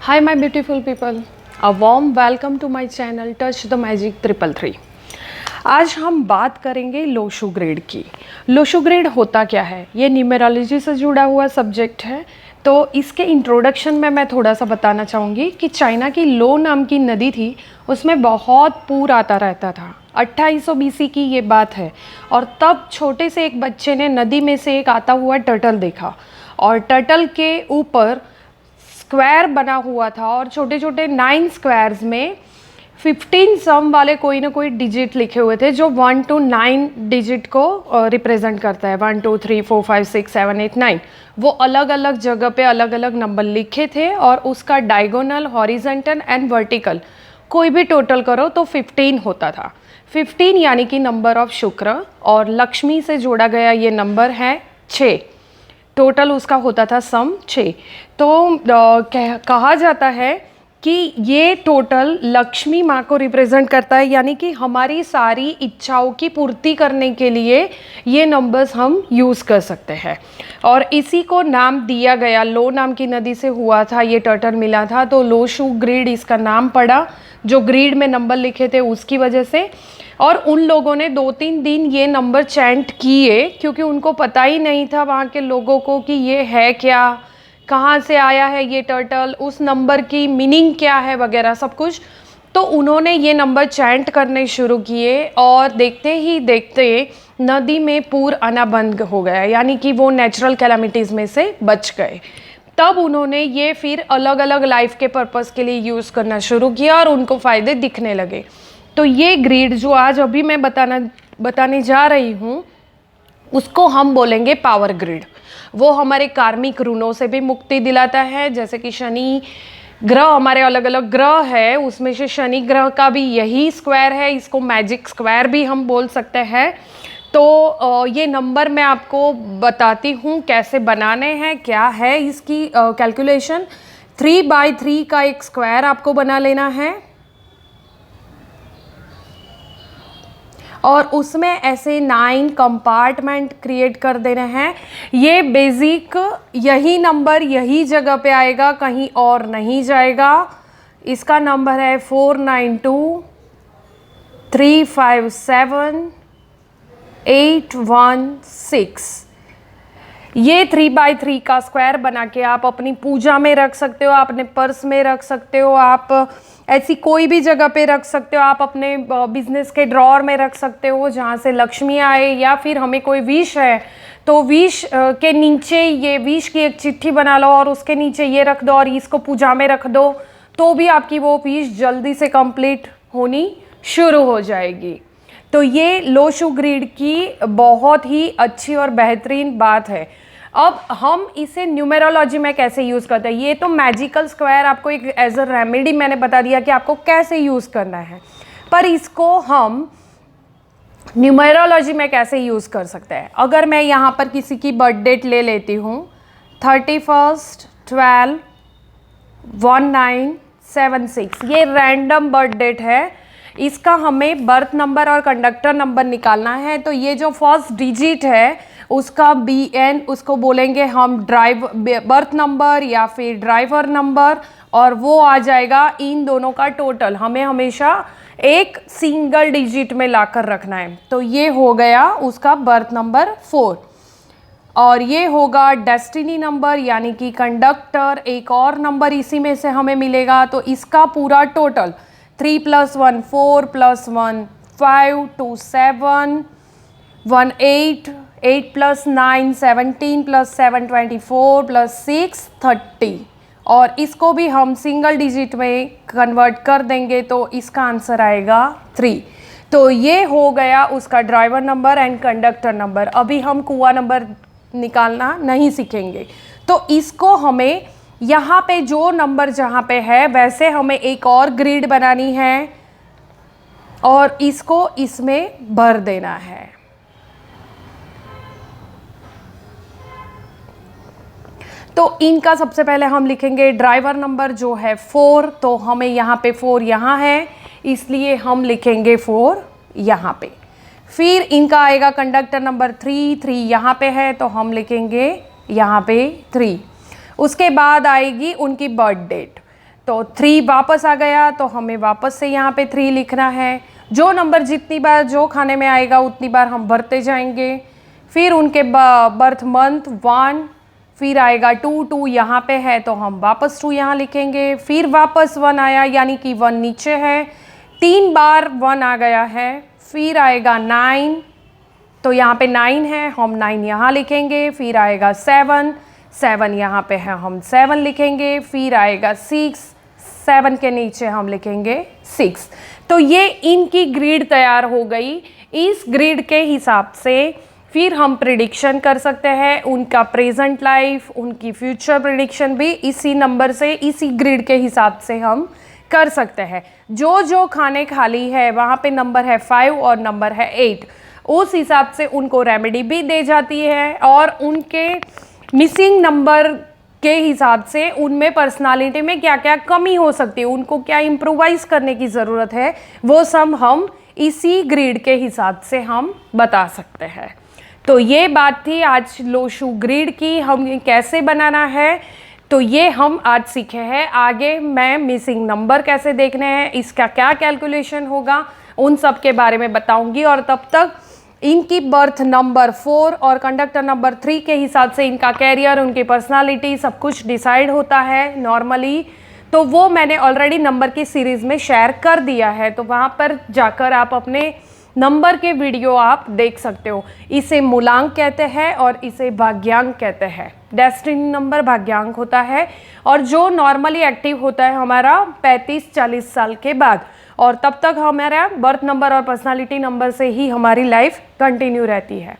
Hi my beautiful people, a warm welcome to my channel Touch the Magic 333। आज हम बात करेंगे Lo Shu grade की। लोशो ग्रेड होता क्या है? ये न्यूमेरोलॉजी से जुड़ा हुआ सब्जेक्ट है। तो इसके इंट्रोडक्शन में मैं थोड़ा सा बताना चाहूँगी कि चाइना की लो नाम की नदी थी, उसमें बहुत पूर आता रहता था। 2800 BC की ये बात है। और तब छोटे से एक बच्चे ने नदी में से एक आता हुआ टर्टल देखा, और टर्टल के ऊपर स्क्वायर बना हुआ था, और छोटे छोटे 9 स्क्वायर्स में 15 सम वाले कोई ना कोई डिजिट लिखे हुए थे, जो 1 to 9 डिजिट को रिप्रेजेंट करता है। 1 2 3 4 5 6 7 8 9 वो अलग अलग जगह पे अलग अलग नंबर लिखे थे, और उसका डायगोनल, हॉरिजेंटल एंड वर्टिकल कोई भी टोटल करो तो 15 होता था। 15 यानी कि नंबर ऑफ शुक्र, और लक्ष्मी से जोड़ा गया ये नंबर है 6। टोटल उसका होता था सम 6। तो कहा जाता है कि ये टोटल लक्ष्मी माँ को रिप्रेजेंट करता है, यानी कि हमारी सारी इच्छाओं की पूर्ति करने के लिए ये नंबर्स हम यूज़ कर सकते हैं। और इसी को नाम दिया गया, लो नाम की नदी से हुआ था, ये टर्टल मिला था, तो लोशो ग्रिड इसका नाम पड़ा, जो ग्रिड में नंबर लिखे थे उसकी वजह से। और उन लोगों ने 2-3 दिन ये नंबर चैंट किए, क्योंकि उनको पता ही नहीं था वहाँ के लोगों को कि ये है क्या, कहाँ से आया है ये टर्टल, उस नंबर की मीनिंग क्या है वगैरह सब कुछ। तो उन्होंने ये नंबर चैंट करने शुरू किए, और देखते ही देखते नदी में पूर आना बंद हो गया, यानी कि वो नेचुरल कैलामिटीज़ में से बच गए। तब उन्होंने ये फिर अलग अलग लाइफ के पर्पस के लिए यूज़ करना शुरू किया, और उनको फ़ायदे दिखने लगे। तो ये ग्रिड जो आज अभी मैं बताने जा रही हूँ, उसको हम बोलेंगे पावर ग्रिड। वो हमारे कार्मिक ऋणों से भी मुक्ति दिलाता है। जैसे कि शनि ग्रह, हमारे अलग अलग ग्रह है, उसमें से शनि ग्रह का भी यही स्क्वायर है, इसको मैजिक स्क्वायर भी हम बोल सकते हैं। तो ये नंबर मैं आपको बताती हूँ कैसे बनाने हैं, क्या है इसकी कैलकुलेशन। 3/3 का एक स्क्वायर आपको बना लेना है, और उसमें ऐसे 9 कंपार्टमेंट क्रिएट कर देने हैं। ये बेसिक यही नंबर यही जगह पे आएगा, कहीं और नहीं जाएगा। इसका नंबर है 492 357 816। ये 3/3 का स्क्वायर बना के आप अपनी पूजा में रख सकते हो, आप अपने पर्स में रख सकते हो, आप ऐसी कोई भी जगह पे रख सकते हो, आप अपने बिजनेस के ड्रॉअर में रख सकते हो जहाँ से लक्ष्मी आए। या फिर हमें कोई विश है तो विश के नीचे ये विश की एक चिट्ठी बना लो, और उसके नीचे ये रख दो, और इसको पूजा में रख दो, तो भी आपकी वो विश जल्दी से कंप्लीट होनी शुरू हो जाएगी। तो ये लोशो ग्रिड की बहुत ही अच्छी और बेहतरीन बात है। अब हम इसे न्यूमेरोलॉजी में कैसे यूज़ करते हैं, ये तो मैजिकल स्क्वायर आपको एक एज अ रेमेडी मैंने बता दिया कि आपको कैसे यूज़ करना है, पर इसको हम न्यूमेरोलॉजी में कैसे यूज़ कर सकते हैं। अगर मैं यहाँ पर किसी की बर्थ डेट ले लेती हूँ, 31/12/1976, ये रैंडम बर्थ डेट है। इसका हमें बर्थ नंबर और कंडक्टर नंबर निकालना है। तो ये जो फर्स्ट डिजिट है उसका BN, उसको बोलेंगे हम बर्थ नंबर या फिर ड्राइवर नंबर, और वो आ जाएगा इन दोनों का टोटल। हमें हमेशा एक सिंगल डिजिट में लाकर रखना है। तो ये हो गया उसका बर्थ नंबर 4, और ये होगा डेस्टिनी नंबर यानी कि कंडक्टर, एक और नंबर इसी में से हमें मिलेगा। तो इसका पूरा टोटल 3 + 1 4 + 1 5 2 7 1 8 8 + 9 17 + 7 24 + 6 30, और इसको भी हम सिंगल डिजिट में कन्वर्ट कर देंगे, तो इसका आंसर आएगा 3। तो ये हो गया उसका driver number and conductor number. अभी हम कुआं नंबर निकालना नहीं सीखेंगे, तो इसको हमें यहाँ पे जो नंबर जहाँ पे है वैसे हमें एक और ग्रिड बनानी है, और इसको इसमें भर देना है। तो इनका सबसे पहले हम लिखेंगे ड्राइवर नंबर जो है 4, तो हमें यहाँ पे 4 यहाँ है, इसलिए हम लिखेंगे 4 यहाँ पे। फिर इनका आएगा कंडक्टर नंबर 3 यहाँ पे है, तो हम लिखेंगे यहाँ पे 3। उसके बाद आएगी उनकी बर्थ डेट। तो 3 वापस आ गया, तो हमें वापस से यहाँ पे 3 लिखना है। जो नंबर जितनी बार जो खाने में आएगा उतनी बार हम भरते जाएंगे। फिर उनके बर्थ मंथ 1, फिर आएगा 2, 2 यहाँ पे है तो हम वापस 2 यहाँ लिखेंगे। फिर वापस 1 आया, यानी कि 1 नीचे है, 3 बार 1 आ गया है। फिर आएगा 9, तो यहाँ पे 9 है, हम 9 यहाँ लिखेंगे। फिर आएगा 7, 7 यहाँ पे है, हम 7 लिखेंगे। फिर आएगा 6, 7 के नीचे हम लिखेंगे 6। तो ये इनकी ग्रिड तैयार हो गई। इस ग्रिड के हिसाब से फिर हम प्रिडिक्शन कर सकते हैं, उनका प्रेजेंट लाइफ, उनकी फ्यूचर प्रिडिक्शन भी इसी नंबर से, इसी ग्रिड के हिसाब से हम कर सकते हैं। जो जो खाने खाली है वहाँ पे नंबर है 5 और नंबर है 8, उस हिसाब से उनको रेमेडी भी दे जाती है और उनके मिसिंग नंबर के हिसाब से उनमें पर्सनालिटी में क्या क्या कमी हो सकती है, उनको क्या इम्प्रोवाइज करने की ज़रूरत है, वो सब हम इसी ग्रिड के हिसाब से हम बता सकते हैं। तो ये बात थी आज लोशु ग्रिड की, हम कैसे बनाना है तो ये हम आज सीखे हैं। आगे मैं मिसिंग नंबर कैसे देखने हैं, इसका क्या कैलकुलेशन होगा, उन सब के बारे में बताऊंगी। और तब तक इनकी बर्थ नंबर 4 और कंडक्टर नंबर 3 के हिसाब से इनका कैरियर, उनकी पर्सनालिटी सब कुछ डिसाइड होता है नॉर्मली। तो वो मैंने ऑलरेडी नंबर की सीरीज़ में शेयर कर दिया है, तो वहाँ पर जाकर आप अपने नंबर के वीडियो आप देख सकते हो। इसे मूलांक कहते हैं और इसे भाग्यांक कहते हैं। डेस्टिनी नंबर भाग्यांक होता है और जो नॉर्मली एक्टिव होता है हमारा 35-40 साल के बाद, और तब तक हमारा बर्थ नंबर और पर्सनालिटी नंबर से ही हमारी लाइफ कंटिन्यू रहती है।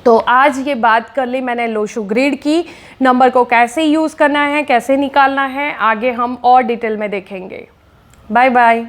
तो आज ये बात कर ली मैंने लोशु ग्रिड की, नंबर को कैसे यूज़ करना है, कैसे निकालना है, आगे हम और डिटेल में देखेंगे। Bye bye.